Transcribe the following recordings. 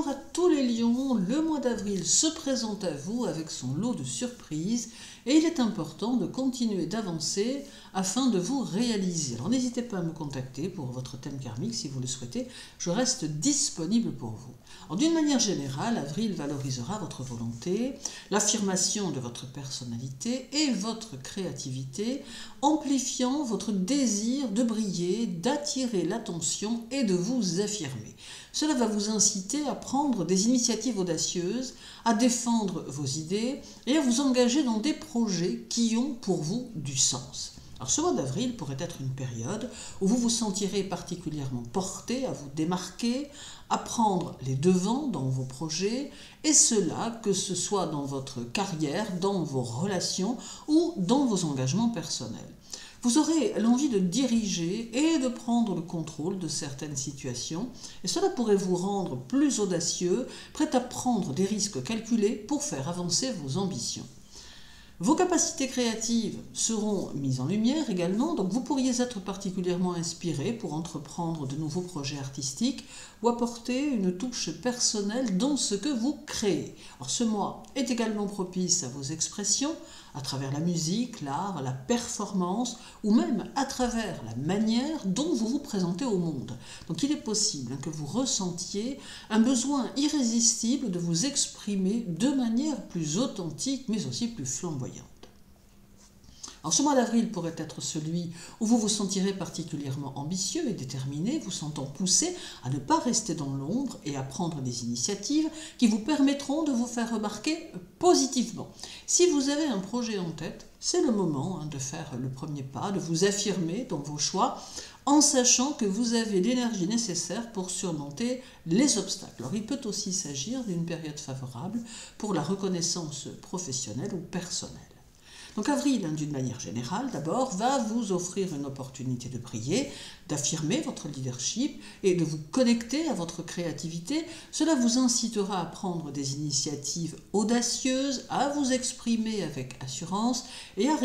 Bonjour à tous les lions, le mois d'avril se présente à vous avec son lot de surprises et il est important de continuer d'avancer afin de vous réaliser. Alors n'hésitez pas à me contacter pour votre thème karmique si vous le souhaitez, je reste disponible pour vous. Alors d'une manière générale, avril valorisera votre volonté, l'affirmation de votre personnalité et votre créativité, amplifiant votre désir de briller, d'attirer l'attention et de vous affirmer. Cela va vous inciter à prendre des initiatives audacieuses, à défendre vos idées et à vous engager dans des projets qui ont pour vous du sens. Alors ce mois d'avril pourrait être une période où vous vous sentirez particulièrement porté à vous démarquer, à prendre les devants dans vos projets, et cela que ce soit dans votre carrière, dans vos relations ou dans vos engagements personnels. Vous aurez l'envie de diriger et de prendre le contrôle de certaines situations, et cela pourrait vous rendre plus audacieux, prêt à prendre des risques calculés pour faire avancer vos ambitions. Vos capacités créatives seront mises en lumière également, donc vous pourriez être particulièrement inspiré pour entreprendre de nouveaux projets artistiques ou apporter une touche personnelle dans ce que vous créez. Alors ce mois est également propice à vos expressions, à travers la musique, l'art, la performance ou même à travers la manière dont vous vous présentez au monde. Donc il est possible que vous ressentiez un besoin irrésistible de vous exprimer de manière plus authentique mais aussi plus flamboyante. Alors ce mois d'avril pourrait être celui où vous vous sentirez particulièrement ambitieux et déterminé, vous sentant poussé à ne pas rester dans l'ombre et à prendre des initiatives qui vous permettront de vous faire remarquer positivement. Si vous avez un projet en tête, c'est le moment de faire le premier pas, de vous affirmer dans vos choix en sachant que vous avez l'énergie nécessaire pour surmonter les obstacles. Alors il peut aussi s'agir d'une période favorable pour la reconnaissance professionnelle ou personnelle. Donc avril, d'une manière générale, d'abord, va vous offrir une opportunité de briller, d'affirmer votre leadership et de vous connecter à votre créativité. Cela vous incitera à prendre des initiatives audacieuses, à vous exprimer avec assurance et à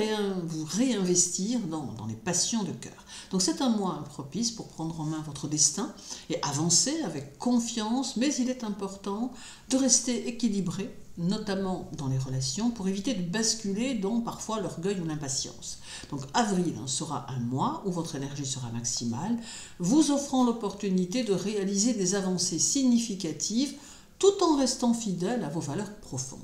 vous réinvestir dans les passions de cœur. Donc c'est un mois propice pour prendre en main votre destin et avancer avec confiance, mais il est important de rester équilibré, notamment dans les relations, pour éviter de basculer dans parfois l'orgueil ou l'impatience. Donc avril sera un mois où votre énergie sera maximale, vous offrant l'opportunité de réaliser des avancées significatives tout en restant fidèle à vos valeurs profondes.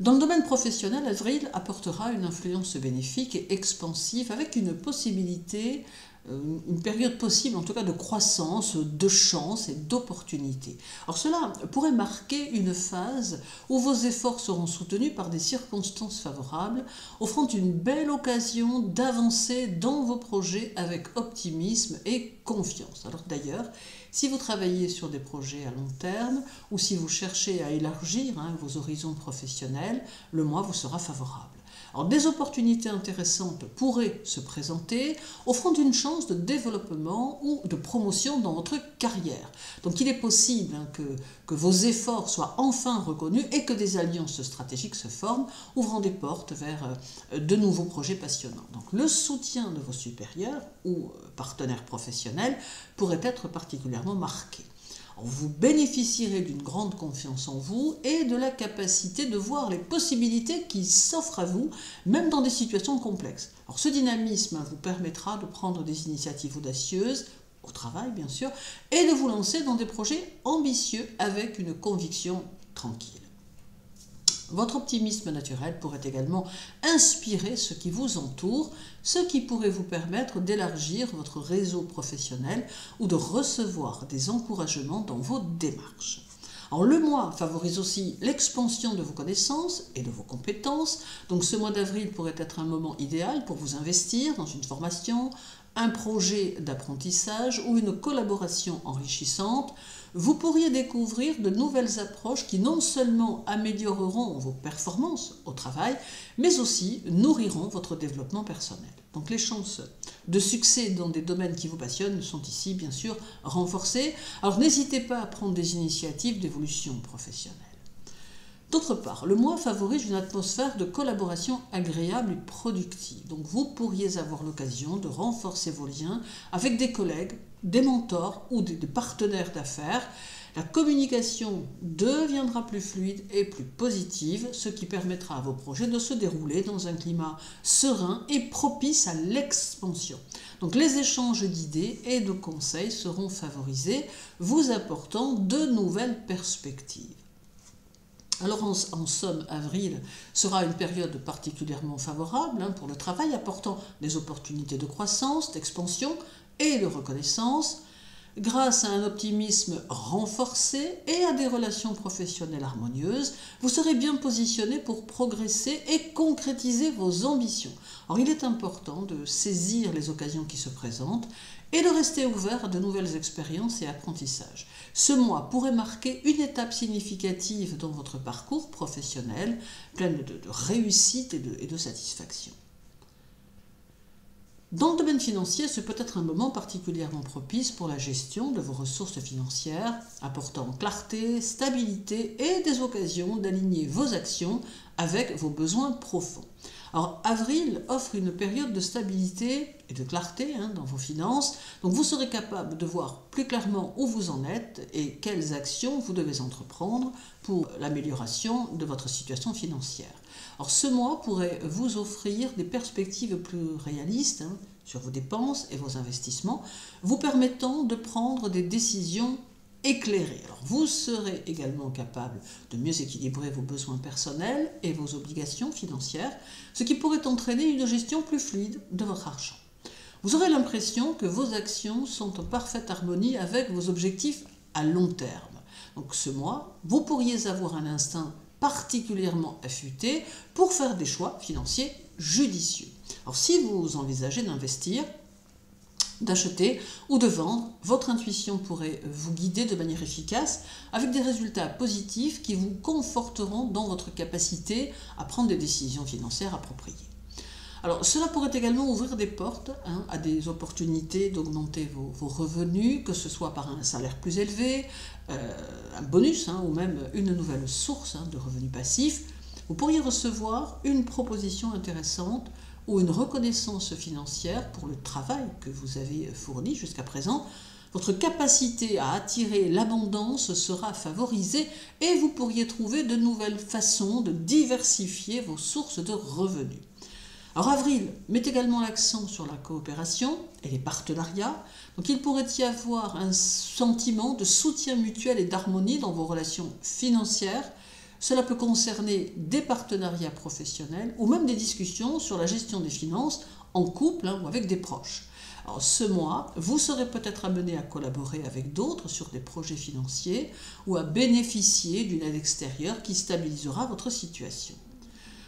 Dans le domaine professionnel, avril apportera une influence bénéfique et expansive avec une possibilité, une période possible en tout cas de croissance, de chance et d'opportunité. Alors cela pourrait marquer une phase où vos efforts seront soutenus par des circonstances favorables, offrant une belle occasion d'avancer dans vos projets avec optimisme et confiance. Alors d'ailleurs, si vous travaillez sur des projets à long terme ou si vous cherchez à élargir vos horizons professionnels, le mois vous sera favorable. Alors, des opportunités intéressantes pourraient se présenter, offrant une chance de développement ou de promotion dans votre carrière. Donc il est possible que vos efforts soient enfin reconnus et que des alliances stratégiques se forment, ouvrant des portes vers de nouveaux projets passionnants. Donc le soutien de vos supérieurs ou partenaires professionnels pourrait être particulièrement marqué. Vous bénéficierez d'une grande confiance en vous et de la capacité de voir les possibilités qui s'offrent à vous, même dans des situations complexes. Alors, ce dynamisme vous permettra de prendre des initiatives audacieuses, au travail bien sûr, et de vous lancer dans des projets ambitieux avec une conviction tranquille. Votre optimisme naturel pourrait également inspirer ceux qui vous entourent, ce qui pourrait vous permettre d'élargir votre réseau professionnel ou de recevoir des encouragements dans vos démarches. Alors, le mois favorise aussi l'expansion de vos connaissances et de vos compétences. Donc ce mois d'avril pourrait être un moment idéal pour vous investir dans une formation, un projet d'apprentissage ou une collaboration enrichissante. Vous pourriez découvrir de nouvelles approches qui non seulement amélioreront vos performances au travail, mais aussi nourriront votre développement personnel. Donc les chances de succès dans des domaines qui vous passionnent sont ici bien sûr renforcées. Alors n'hésitez pas à prendre des initiatives d'évolution professionnelle. D'autre part, le mois favorise une atmosphère de collaboration agréable et productive. Donc vous pourriez avoir l'occasion de renforcer vos liens avec des collègues, des mentors ou des partenaires d'affaires. La communication deviendra plus fluide et plus positive, ce qui permettra à vos projets de se dérouler dans un climat serein et propice à l'expansion. Donc les échanges d'idées et de conseils seront favorisés, vous apportant de nouvelles perspectives. Alors en somme, avril sera une période particulièrement favorable pour le travail, apportant des opportunités de croissance, d'expansion et de reconnaissance. Grâce à un optimisme renforcé et à des relations professionnelles harmonieuses, vous serez bien positionné pour progresser et concrétiser vos ambitions. Alors il est important de saisir les occasions qui se présentent et de rester ouvert à de nouvelles expériences et apprentissages. Ce mois pourrait marquer une étape significative dans votre parcours professionnel, pleine de réussite et de satisfaction. Dans le domaine financier, ce peut être un moment particulièrement propice pour la gestion de vos ressources financières, apportant clarté, stabilité et des occasions d'aligner vos actions avec vos besoins profonds. Alors, avril offre une période de stabilité et de clarté dans vos finances, donc vous serez capable de voir plus clairement où vous en êtes et quelles actions vous devez entreprendre pour l'amélioration de votre situation financière. Alors, ce mois pourrait vous offrir des perspectives plus réalistes sur vos dépenses et vos investissements, vous permettant de prendre des décisions éclairées. Alors, vous serez également capable de mieux équilibrer vos besoins personnels et vos obligations financières, ce qui pourrait entraîner une gestion plus fluide de votre argent. Vous aurez l'impression que vos actions sont en parfaite harmonie avec vos objectifs à long terme. Donc ce mois, vous pourriez avoir un instinct particulièrement affûté pour faire des choix financiers judicieux. Alors si vous envisagez d'investir, d'acheter ou de vendre, votre intuition pourrait vous guider de manière efficace avec des résultats positifs qui vous conforteront dans votre capacité à prendre des décisions financières appropriées. Alors, cela pourrait également ouvrir des portes à des opportunités d'augmenter vos revenus, que ce soit par un salaire plus élevé, un bonus ou même une nouvelle source de revenus passifs. Vous pourriez recevoir une proposition intéressante ou une reconnaissance financière pour le travail que vous avez fourni jusqu'à présent. Votre capacité à attirer l'abondance sera favorisée et vous pourriez trouver de nouvelles façons de diversifier vos sources de revenus. Alors avril met également l'accent sur la coopération et les partenariats, donc il pourrait y avoir un sentiment de soutien mutuel et d'harmonie dans vos relations financières. Cela peut concerner des partenariats professionnels ou même des discussions sur la gestion des finances en couple ou avec des proches. Alors, ce mois, vous serez peut-être amené à collaborer avec d'autres sur des projets financiers ou à bénéficier d'une aide extérieure qui stabilisera votre situation.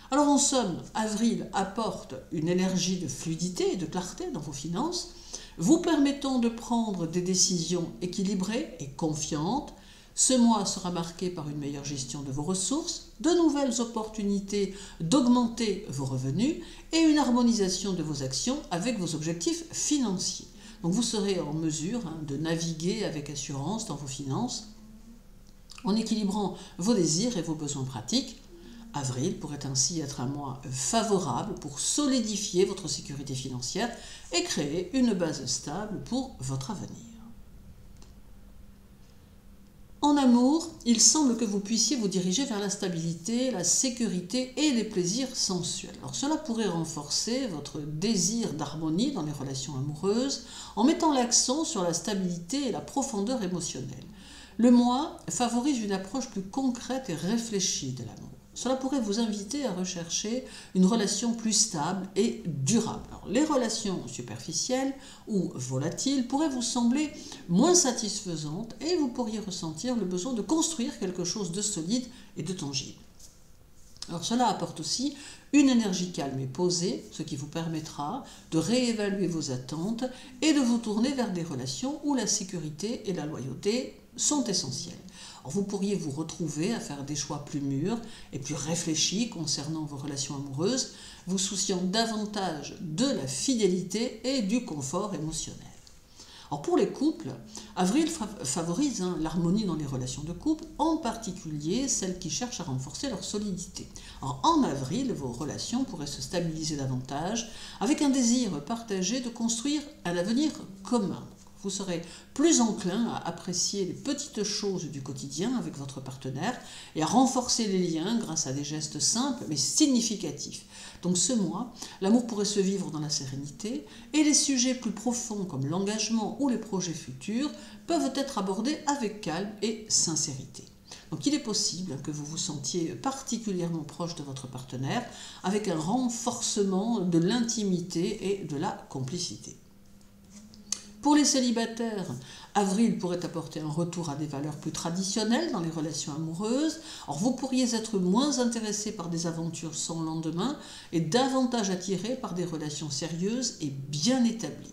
Alors en somme, avril apporte une énergie de fluidité et de clarté dans vos finances, vous permettant de prendre des décisions équilibrées et confiantes. Ce mois sera marqué par une meilleure gestion de vos ressources, de nouvelles opportunités d'augmenter vos revenus et une harmonisation de vos actions avec vos objectifs financiers. Donc vous serez en mesure de naviguer avec assurance dans vos finances en équilibrant vos désirs et vos besoins pratiques. Avril pourrait ainsi être un mois favorable pour solidifier votre sécurité financière et créer une base stable pour votre avenir. En amour, il semble que vous puissiez vous diriger vers la stabilité, la sécurité et les plaisirs sensuels. Alors cela pourrait renforcer votre désir d'harmonie dans les relations amoureuses en mettant l'accent sur la stabilité et la profondeur émotionnelle. Le mois favorise une approche plus concrète et réfléchie de l'amour. Cela pourrait vous inviter à rechercher une relation plus stable et durable. Alors, les relations superficielles ou volatiles pourraient vous sembler moins satisfaisantes et vous pourriez ressentir le besoin de construire quelque chose de solide et de tangible. Alors, cela apporte aussi une énergie calme et posée, ce qui vous permettra de réévaluer vos attentes et de vous tourner vers des relations où la sécurité et la loyauté sont essentielles. Alors, vous pourriez vous retrouver à faire des choix plus mûrs et plus réfléchis concernant vos relations amoureuses, vous souciant davantage de la fidélité et du confort émotionnel. Alors pour les couples, avril favorise l'harmonie dans les relations de couple, en particulier celles qui cherchent à renforcer leur solidité. Alors en avril, vos relations pourraient se stabiliser davantage avec un désir partagé de construire un avenir commun. Vous serez plus enclin à apprécier les petites choses du quotidien avec votre partenaire et à renforcer les liens grâce à des gestes simples mais significatifs. Donc ce mois, l'amour pourrait se vivre dans la sérénité et les sujets plus profonds comme l'engagement ou les projets futurs peuvent être abordés avec calme et sincérité. Donc il est possible que vous vous sentiez particulièrement proche de votre partenaire avec un renforcement de l'intimité et de la complicité. Pour les célibataires, avril pourrait apporter un retour à des valeurs plus traditionnelles dans les relations amoureuses. Alors vous pourriez être moins intéressé par des aventures sans lendemain et davantage attiré par des relations sérieuses et bien établies.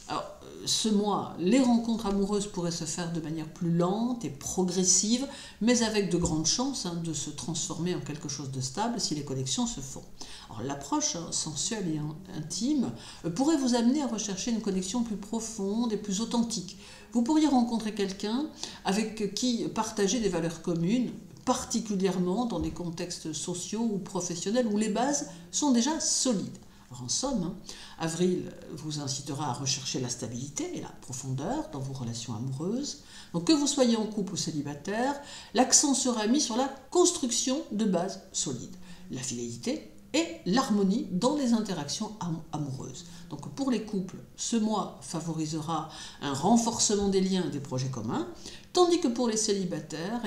Alors, ce mois, les rencontres amoureuses pourraient se faire de manière plus lente et progressive, mais avec de grandes chances de se transformer en quelque chose de stable si les connexions se font. Alors, l'approche sensuelle et intime pourrait vous amener à rechercher une connexion plus profonde et plus authentique. Vous pourriez rencontrer quelqu'un avec qui partager des valeurs communes, particulièrement dans des contextes sociaux ou professionnels où les bases sont déjà solides. Alors en somme, avril vous incitera à rechercher la stabilité et la profondeur dans vos relations amoureuses. Donc que vous soyez en couple ou célibataire, l'accent sera mis sur la construction de bases solides, la fidélité et l'harmonie dans les interactions amoureuses. Donc pour les couples, ce mois favorisera un renforcement des liens et des projets communs, tandis que pour les célibataires,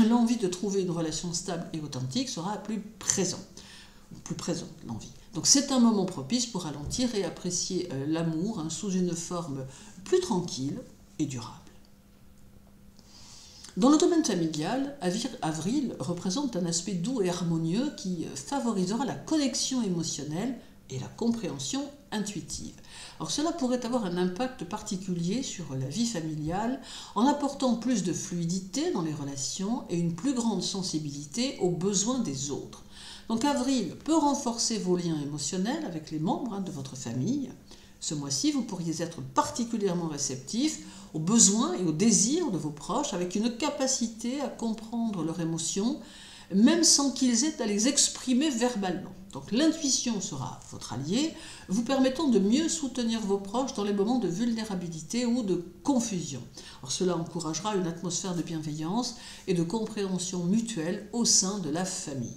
l'envie de trouver une relation stable et authentique sera plus présente l'envie. Donc c'est un moment propice pour ralentir et apprécier l'amour sous une forme plus tranquille et durable. Dans le domaine familial, avril représente un aspect doux et harmonieux qui favorisera la connexion émotionnelle et la compréhension intuitive. Alors cela pourrait avoir un impact particulier sur la vie familiale en apportant plus de fluidité dans les relations et une plus grande sensibilité aux besoins des autres. Donc avril peut renforcer vos liens émotionnels avec les membres de votre famille. Ce mois-ci, vous pourriez être particulièrement réceptif aux besoins et aux désirs de vos proches avec une capacité à comprendre leurs émotions, même sans qu'ils aient à les exprimer verbalement. Donc l'intuition sera votre allié, vous permettant de mieux soutenir vos proches dans les moments de vulnérabilité ou de confusion. Alors cela encouragera une atmosphère de bienveillance et de compréhension mutuelle au sein de la famille.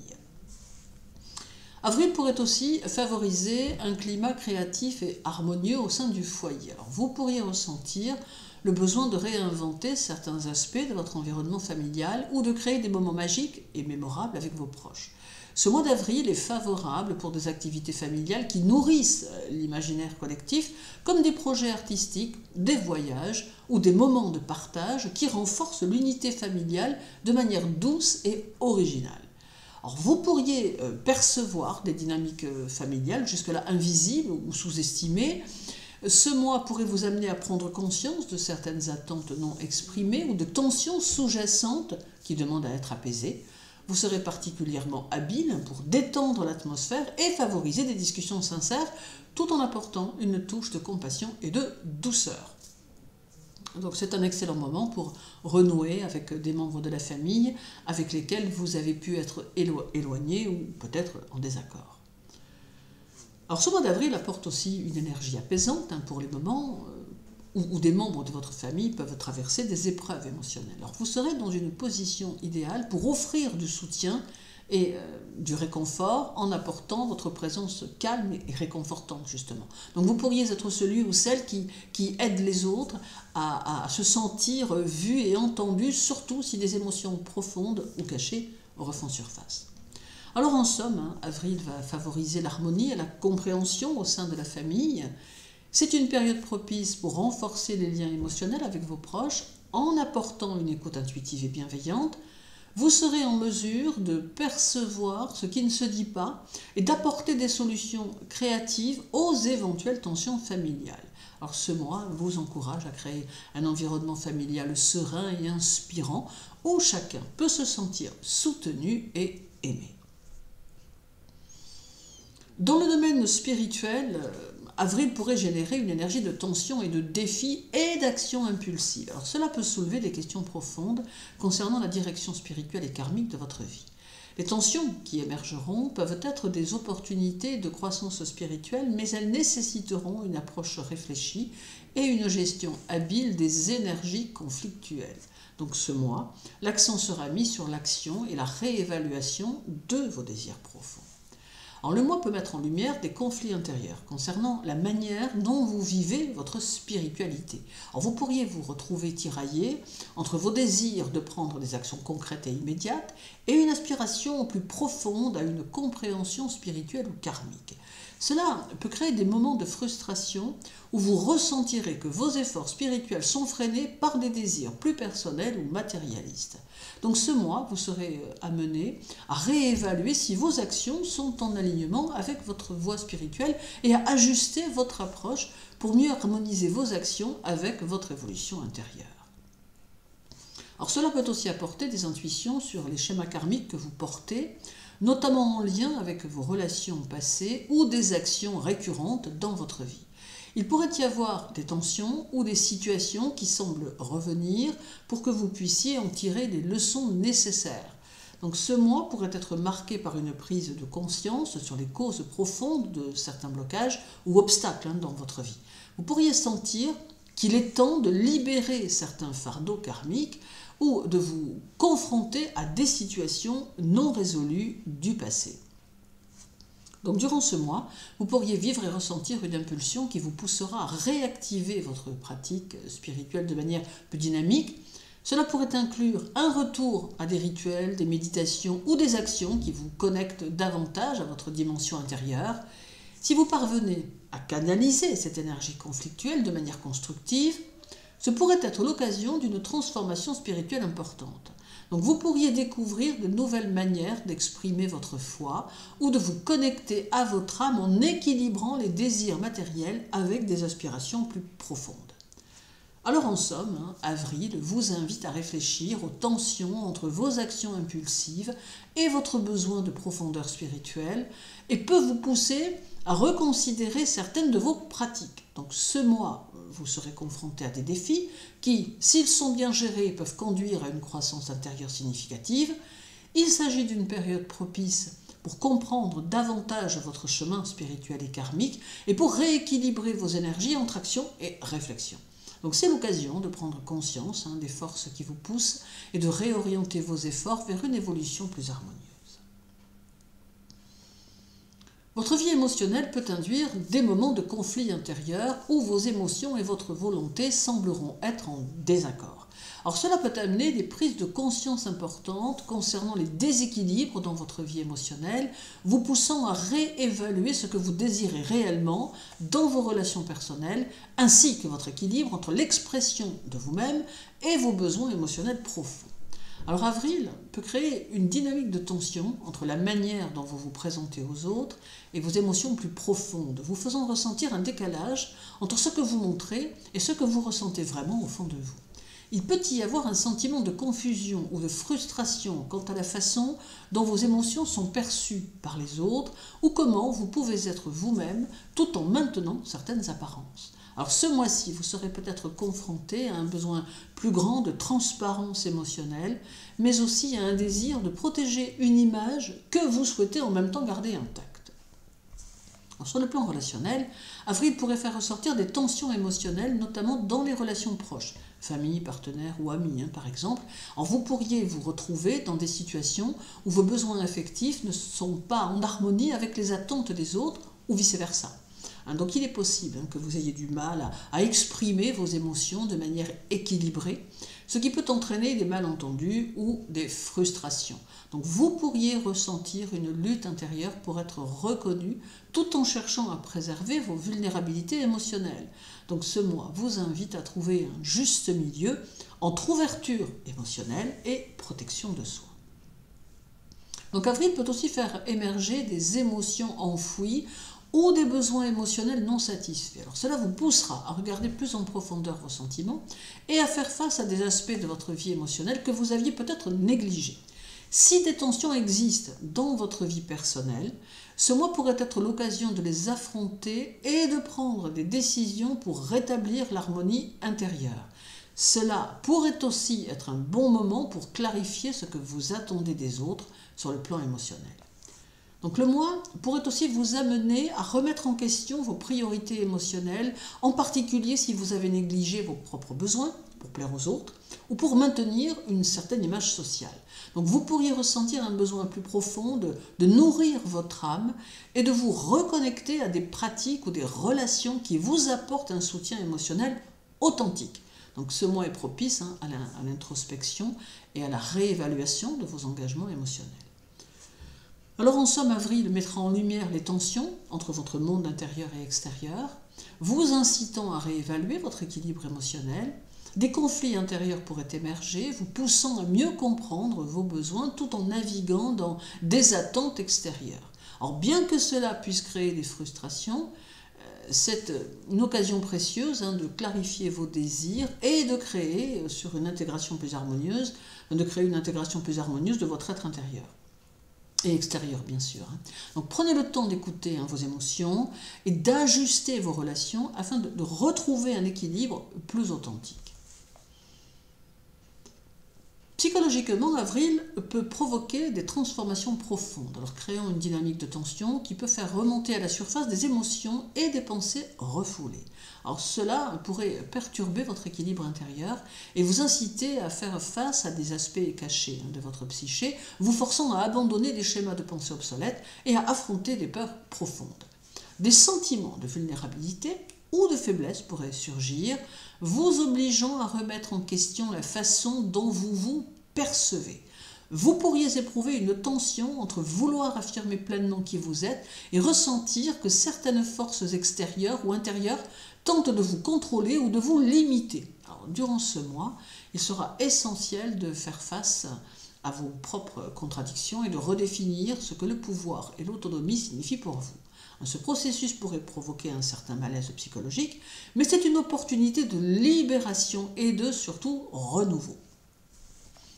Avril pourrait aussi favoriser un climat créatif et harmonieux au sein du foyer. Alors vous pourriez ressentir le besoin de réinventer certains aspects de votre environnement familial ou de créer des moments magiques et mémorables avec vos proches. Ce mois d'avril est favorable pour des activités familiales qui nourrissent l'imaginaire collectif, comme des projets artistiques, des voyages ou des moments de partage qui renforcent l'unité familiale de manière douce et originale. Alors vous pourriez percevoir des dynamiques familiales jusque-là invisibles ou sous-estimées. Ce mois pourrait vous amener à prendre conscience de certaines attentes non exprimées ou de tensions sous-jacentes qui demandent à être apaisées. Vous serez particulièrement habile pour détendre l'atmosphère et favoriser des discussions sincères tout en apportant une touche de compassion et de douceur. Donc c'est un excellent moment pour renouer avec des membres de la famille avec lesquels vous avez pu être éloigné ou peut-être en désaccord. Alors ce mois d'avril apporte aussi une énergie apaisante pour les moments où des membres de votre famille peuvent traverser des épreuves émotionnelles. Alors vous serez dans une position idéale pour offrir du soutien et du réconfort en apportant votre présence calme et réconfortante justement. Donc vous pourriez être celui ou celle qui aide les autres à se sentir vu et entendu, surtout si des émotions profondes ou cachées refont surface. Alors en somme, avril va favoriser l'harmonie et la compréhension au sein de la famille. C'est une période propice pour renforcer les liens émotionnels avec vos proches en apportant une écoute intuitive et bienveillante. Vous serez en mesure de percevoir ce qui ne se dit pas et d'apporter des solutions créatives aux éventuelles tensions familiales. Alors ce mois vous encourage à créer un environnement familial serein et inspirant où chacun peut se sentir soutenu et aimé. Dans le domaine spirituel, avril pourrait générer une énergie de tension et de défi et d'action impulsive. Alors cela peut soulever des questions profondes concernant la direction spirituelle et karmique de votre vie. Les tensions qui émergeront peuvent être des opportunités de croissance spirituelle, mais elles nécessiteront une approche réfléchie et une gestion habile des énergies conflictuelles. Donc ce mois, l'accent sera mis sur l'action et la réévaluation de vos désirs profonds. Alors, le mois peut mettre en lumière des conflits intérieurs concernant la manière dont vous vivez votre spiritualité. Alors, vous pourriez vous retrouver tiraillé entre vos désirs de prendre des actions concrètes et immédiates et une aspiration plus profonde à une compréhension spirituelle ou karmique. Cela peut créer des moments de frustration où vous ressentirez que vos efforts spirituels sont freinés par des désirs plus personnels ou matérialistes. Donc ce mois, vous serez amené à réévaluer si vos actions sont en alignement avec votre voie spirituelle et à ajuster votre approche pour mieux harmoniser vos actions avec votre évolution intérieure. Alors cela peut aussi apporter des intuitions sur les schémas karmiques que vous portez, notamment en lien avec vos relations passées ou des actions récurrentes dans votre vie. Il pourrait y avoir des tensions ou des situations qui semblent revenir pour que vous puissiez en tirer les leçons nécessaires. Donc ce mois pourrait être marqué par une prise de conscience sur les causes profondes de certains blocages ou obstacles dans votre vie. Vous pourriez sentir qu'il est temps de libérer certains fardeaux karmiques ou de vous confronter à des situations non résolues du passé. Donc durant ce mois, vous pourriez vivre et ressentir une impulsion qui vous poussera à réactiver votre pratique spirituelle de manière plus dynamique. Cela pourrait inclure un retour à des rituels, des méditations ou des actions qui vous connectent davantage à votre dimension intérieure. Si vous parvenez à canaliser cette énergie conflictuelle de manière constructive, ce pourrait être l'occasion d'une transformation spirituelle importante. Donc vous pourriez découvrir de nouvelles manières d'exprimer votre foi ou de vous connecter à votre âme en équilibrant les désirs matériels avec des aspirations plus profondes. Alors en somme, avril vous invite à réfléchir aux tensions entre vos actions impulsives et votre besoin de profondeur spirituelle et peut vous pousser à reconsidérer certaines de vos pratiques. Donc ce mois, vous serez confronté à des défis qui, s'ils sont bien gérés, peuvent conduire à une croissance intérieure significative. Il s'agit d'une période propice pour comprendre davantage votre chemin spirituel et karmique et pour rééquilibrer vos énergies entre action et réflexion. Donc c'est l'occasion de prendre conscience des forces qui vous poussent et de réorienter vos efforts vers une évolution plus harmonieuse. Votre vie émotionnelle peut induire des moments de conflit intérieur où vos émotions et votre volonté sembleront être en désaccord. Alors cela peut amener des prises de conscience importantes concernant les déséquilibres dans votre vie émotionnelle, vous poussant à réévaluer ce que vous désirez réellement dans vos relations personnelles, ainsi que votre équilibre entre l'expression de vous-même et vos besoins émotionnels profonds. Alors avril peut créer une dynamique de tension entre la manière dont vous vous présentez aux autres et vos émotions plus profondes, vous faisant ressentir un décalage entre ce que vous montrez et ce que vous ressentez vraiment au fond de vous. Il peut y avoir un sentiment de confusion ou de frustration quant à la façon dont vos émotions sont perçues par les autres ou comment vous pouvez être vous-même tout en maintenant certaines apparences. Alors ce mois-ci, vous serez peut-être confronté à un besoin plus grand de transparence émotionnelle, mais aussi à un désir de protéger une image que vous souhaitez en même temps garder intacte. Alors, sur le plan relationnel, avril pourrait faire ressortir des tensions émotionnelles, notamment dans les relations proches, famille, partenaire ou amis par exemple. Alors, vous pourriez vous retrouver dans des situations où vos besoins affectifs ne sont pas en harmonie avec les attentes des autres ou vice-versa. Donc il est possible que vous ayez du mal à exprimer vos émotions de manière équilibrée, ce qui peut entraîner des malentendus ou des frustrations. Donc vous pourriez ressentir une lutte intérieure pour être reconnu tout en cherchant à préserver vos vulnérabilités émotionnelles. Donc ce mois vous invite à trouver un juste milieu entre ouverture émotionnelle et protection de soi. Donc avril peut aussi faire émerger des émotions enfouies ou des besoins émotionnels non satisfaits. Alors cela vous poussera à regarder plus en profondeur vos sentiments et à faire face à des aspects de votre vie émotionnelle que vous aviez peut-être négligés. Si des tensions existent dans votre vie personnelle, ce mois pourrait être l'occasion de les affronter et de prendre des décisions pour rétablir l'harmonie intérieure. Cela pourrait aussi être un bon moment pour clarifier ce que vous attendez des autres sur le plan émotionnel. Donc le mois pourrait aussi vous amener à remettre en question vos priorités émotionnelles, en particulier si vous avez négligé vos propres besoins pour plaire aux autres ou pour maintenir une certaine image sociale. Donc vous pourriez ressentir un besoin plus profond de nourrir votre âme et de vous reconnecter à des pratiques ou des relations qui vous apportent un soutien émotionnel authentique. Donc ce mois est propice à l'introspection et à la réévaluation de vos engagements émotionnels. Alors en somme, avril mettra en lumière les tensions entre votre monde intérieur et extérieur, vous incitant à réévaluer votre équilibre émotionnel. Des conflits intérieurs pourraient émerger, vous poussant à mieux comprendre vos besoins tout en naviguant dans des attentes extérieures. Alors bien que cela puisse créer des frustrations, c'est une occasion précieuse de clarifier vos désirs et de créer une intégration plus harmonieuse de votre être intérieur. Et extérieur, bien sûr. Donc prenez le temps d'écouter vos émotions et d'ajuster vos relations afin de retrouver un équilibre plus authentique. Psychologiquement, avril peut provoquer des transformations profondes, alors créant une dynamique de tension qui peut faire remonter à la surface des émotions et des pensées refoulées. Alors cela pourrait perturber votre équilibre intérieur et vous inciter à faire face à des aspects cachés de votre psyché, vous forçant à abandonner des schémas de pensée obsolètes et à affronter des peurs profondes. Des sentiments de vulnérabilité ou de faiblesse pourraient surgir, vous obligeant à remettre en question la façon dont vous vous percevez. Vous pourriez éprouver une tension entre vouloir affirmer pleinement qui vous êtes et ressentir que certaines forces extérieures ou intérieures tentent de vous contrôler ou de vous limiter. Alors, durant ce mois, il sera essentiel de faire face à vos propres contradictions et de redéfinir ce que le pouvoir et l'autonomie signifient pour vous. Ce processus pourrait provoquer un certain malaise psychologique, mais c'est une opportunité de libération et de surtout renouveau.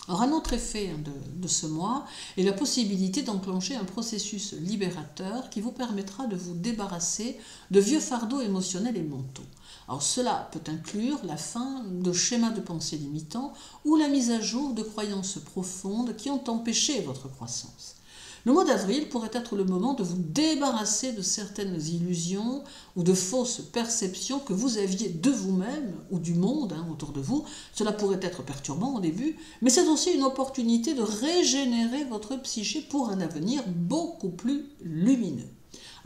Alors un autre effet de ce mois est la possibilité d'enclencher un processus libérateur qui vous permettra de vous débarrasser de vieux fardeaux émotionnels et mentaux. Alors cela peut inclure la fin de schémas de pensée limitants ou la mise à jour de croyances profondes qui ont empêché votre croissance. Le mois d'avril pourrait être le moment de vous débarrasser de certaines illusions ou de fausses perceptions que vous aviez de vous-même ou du monde autour de vous. Cela pourrait être perturbant au début, mais c'est aussi une opportunité de régénérer votre psyché pour un avenir beaucoup plus lumineux.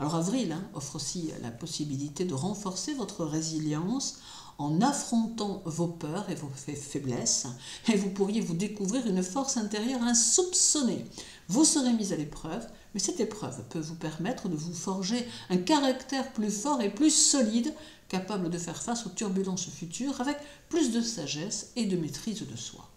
Alors avril offre aussi la possibilité de renforcer votre résilience en affrontant vos peurs et vos faiblesses, et vous pourriez vous découvrir une force intérieure insoupçonnée. Vous serez mis à l'épreuve, mais cette épreuve peut vous permettre de vous forger un caractère plus fort et plus solide, capable de faire face aux turbulences futures avec plus de sagesse et de maîtrise de soi.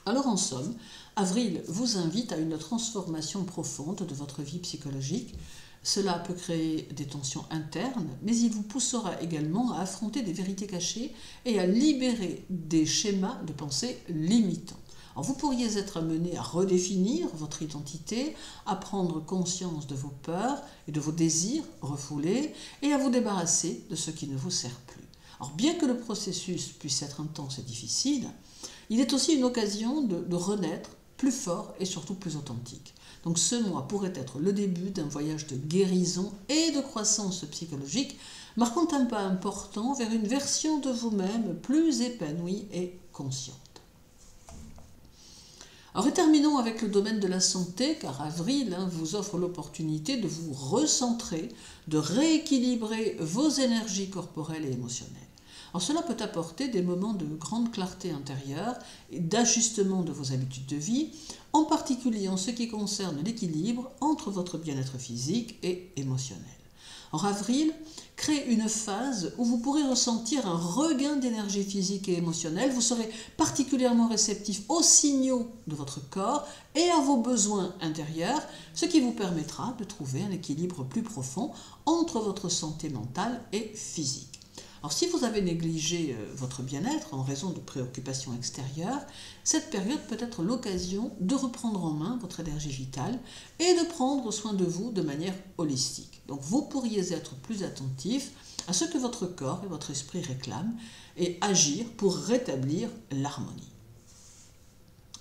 Alors en somme, avril vous invite à une transformation profonde de votre vie psychologique. Cela peut créer des tensions internes, mais il vous poussera également à affronter des vérités cachées et à libérer des schémas de pensée limitants. Alors vous pourriez être amené à redéfinir votre identité, à prendre conscience de vos peurs et de vos désirs refoulés et à vous débarrasser de ce qui ne vous sert plus. Alors bien que le processus puisse être intense et difficile, il est aussi une occasion de renaître plus fort et surtout plus authentique. Donc ce mois pourrait être le début d'un voyage de guérison et de croissance psychologique, marquant un pas important vers une version de vous-même plus épanouie et consciente. Alors et terminons avec le domaine de la santé, car avril vous offre l'opportunité de vous recentrer, de rééquilibrer vos énergies corporelles et émotionnelles. Alors cela peut apporter des moments de grande clarté intérieure et d'ajustement de vos habitudes de vie, en particulier en ce qui concerne l'équilibre entre votre bien-être physique et émotionnel. En avril, crée une phase où vous pourrez ressentir un regain d'énergie physique et émotionnelle. Vous serez particulièrement réceptif aux signaux de votre corps et à vos besoins intérieurs, ce qui vous permettra de trouver un équilibre plus profond entre votre santé mentale et physique. Alors si vous avez négligé votre bien-être en raison de préoccupations extérieures, cette période peut être l'occasion de reprendre en main votre énergie vitale et de prendre soin de vous de manière holistique. Donc vous pourriez être plus attentif à ce que votre corps et votre esprit réclament et agir pour rétablir l'harmonie.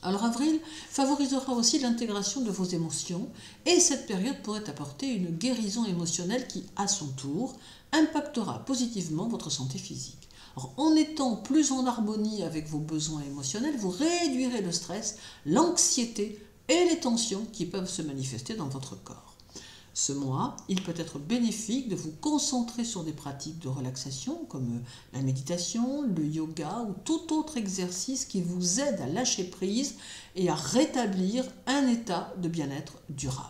Alors avril favorisera aussi l'intégration de vos émotions et cette période pourrait apporter une guérison émotionnelle qui, à son tour, impactera positivement votre santé physique. Alors, en étant plus en harmonie avec vos besoins émotionnels, vous réduirez le stress, l'anxiété et les tensions qui peuvent se manifester dans votre corps. Ce mois, il peut être bénéfique de vous concentrer sur des pratiques de relaxation comme la méditation, le yoga ou tout autre exercice qui vous aide à lâcher prise et à rétablir un état de bien-être durable.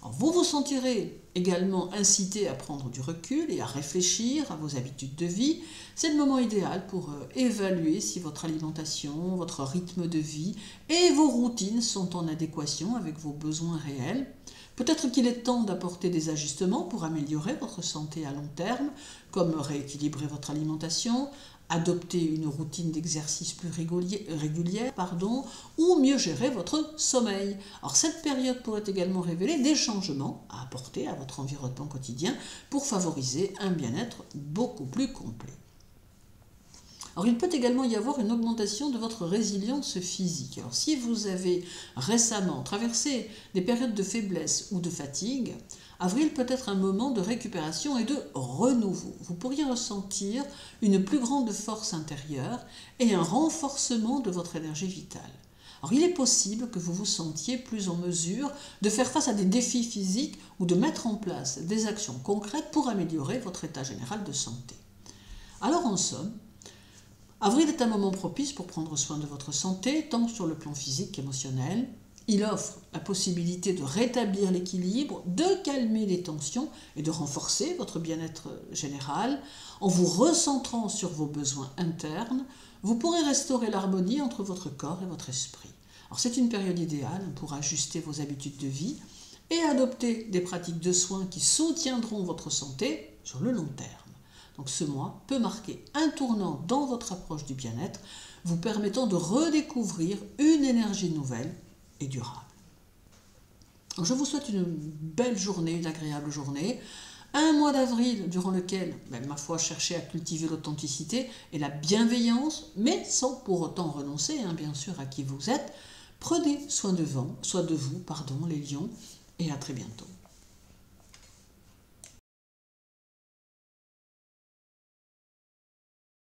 Alors, vous vous sentirez également incité à prendre du recul et à réfléchir à vos habitudes de vie. C'est le moment idéal pour évaluer si votre alimentation, votre rythme de vie et vos routines sont en adéquation avec vos besoins réels. Peut-être qu'il est temps d'apporter des ajustements pour améliorer votre santé à long terme, comme rééquilibrer votre alimentation, adopter une routine d'exercice plus régulière, ou mieux gérer votre sommeil. Alors cette période pourrait également révéler des changements à apporter à votre environnement quotidien pour favoriser un bien-être beaucoup plus complet. Alors, il peut également y avoir une augmentation de votre résilience physique. Alors, si vous avez récemment traversé des périodes de faiblesse ou de fatigue, avril peut être un moment de récupération et de renouveau. Vous pourriez ressentir une plus grande force intérieure et un renforcement de votre énergie vitale. Alors, il est possible que vous vous sentiez plus en mesure de faire face à des défis physiques ou de mettre en place des actions concrètes pour améliorer votre état général de santé. Alors, en somme, avril est un moment propice pour prendre soin de votre santé, tant sur le plan physique qu'émotionnel. Il offre la possibilité de rétablir l'équilibre, de calmer les tensions et de renforcer votre bien-être général. En vous recentrant sur vos besoins internes, vous pourrez restaurer l'harmonie entre votre corps et votre esprit. Alors c'est une période idéale pour ajuster vos habitudes de vie et adopter des pratiques de soins qui soutiendront votre santé sur le long terme. Donc ce mois peut marquer un tournant dans votre approche du bien-être, vous permettant de redécouvrir une énergie nouvelle et durable. Donc je vous souhaite une belle journée, une agréable journée. Un mois d'avril durant lequel, ma foi, cherchez à cultiver l'authenticité et la bienveillance, mais sans pour autant renoncer, bien sûr, à qui vous êtes. Prenez soin de vous, les lions, et à très bientôt.